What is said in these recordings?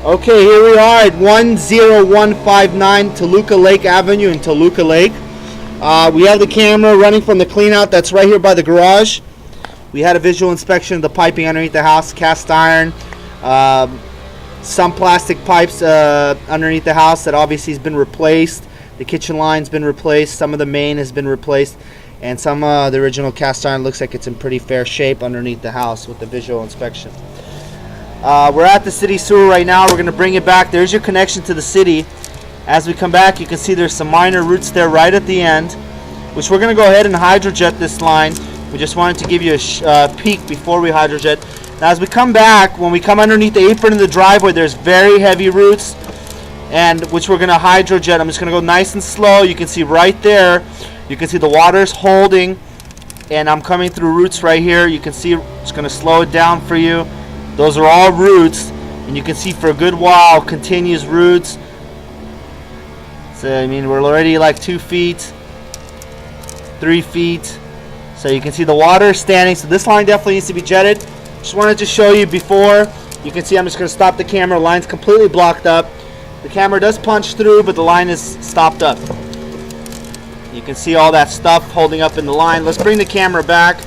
Okay, here we are at 10159 Toluca Lake Avenue in Toluca Lake. We have the camera running from the cleanout that's right here by the garage. We had a visual inspection of the piping underneath the house, cast iron, some plastic pipes underneath the house that obviously has been replaced. The kitchen line's been replaced, some of the main has been replaced, and some of the original cast iron looks like it's in pretty fair shape underneath the house with the visual inspection. We're at the city sewer right now. We're going to bring it back. There's your connection to the city. As we come back, you can see there's some minor roots there right at the end, which we're going to go ahead and hydrojet this line. We just wanted to give you a peek before we hydrojet. Now as we come back, when we come underneath the apron in the driveway, there's very heavy roots, and which we're going to hydrojet. I'm just going to go nice and slow. You can see right there, you can see the water's holding, and I'm coming through roots right here. You can see it's going to slow it down for you. Those are all roots, and you can see for a good while continuous roots. So I mean, we're already like 2 feet, 3 feet. So you can see the water standing. So this line definitely needs to be jetted. Just wanted to show you before. You can see I'm just going to stop the camera. Line's completely blocked up. The camera does punch through, but the line is stopped up. You can see all that stuff holding up in the line. Let's bring the camera back.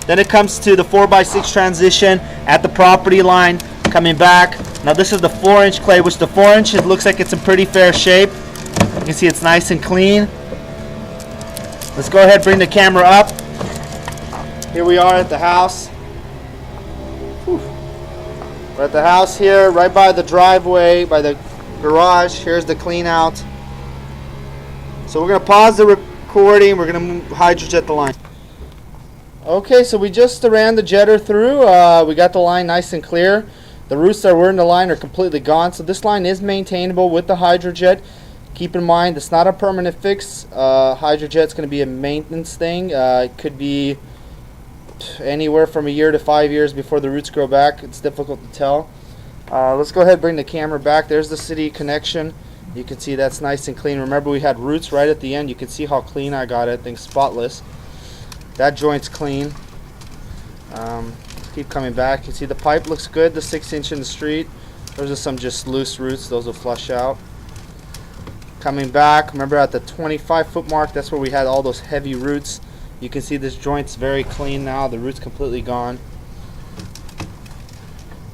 Then it comes to the 4x6 transition at the property line, coming back. Now this is the 4-inch clay, which the 4-inch, it looks like it's in pretty fair shape. You can see it's nice and clean. Let's go ahead and bring the camera up. Here we are at the house. Whew. We're at the house here, right by the driveway, by the garage. Here's the clean out. So we're going to pause the recording. We're going to hydrojet the line. Okay, so we just ran the jetter through. We got the line nice and clear. The roots that were in the line are completely gone. So this line is maintainable with the hydrojet. Keep in mind, it's not a permanent fix. Hydrojet's going to be a maintenance thing. It could be anywhere from 1 year to 5 years before the roots grow back. It's difficult to tell. Let's go ahead and bring the camera back. There's the city connection. You can see that's nice and clean. Remember, we had roots right at the end. You can see how clean I got it. I think spotless. That joint's clean. Keep coming back. You see the pipe looks good. The 6-inch in the street. Those are some just loose roots. Those will flush out. Coming back. Remember at the 25-foot mark, that's where we had all those heavy roots. You can see this joint's very clean now. The root's completely gone.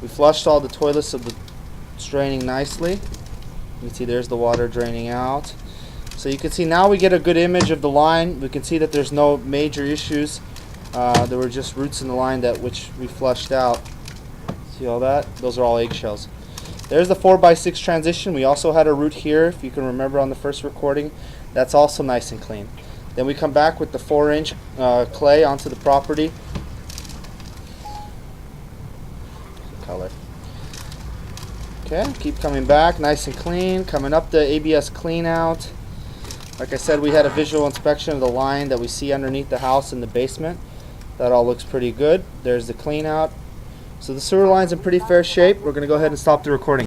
We flushed all the toilets, so it's draining nicely. You can see there's the water draining out. So you can see now we get a good image of the line. We can see that there's no major issues. There were just roots in the line which we flushed out. See all that? Those are all eggshells. There's the 4x6 transition. We also had a root here, if you can remember on the first recording. That's also nice and clean. Then we come back with the 4-inch clay onto the property. Color. Okay, keep coming back, nice and clean. Coming up the ABS clean out. Like I said, we had a visual inspection of the line that we see underneath the house in the basement. That all looks pretty good. There's the clean out. So the sewer line's in pretty fair shape. We're going to go ahead and stop the recording.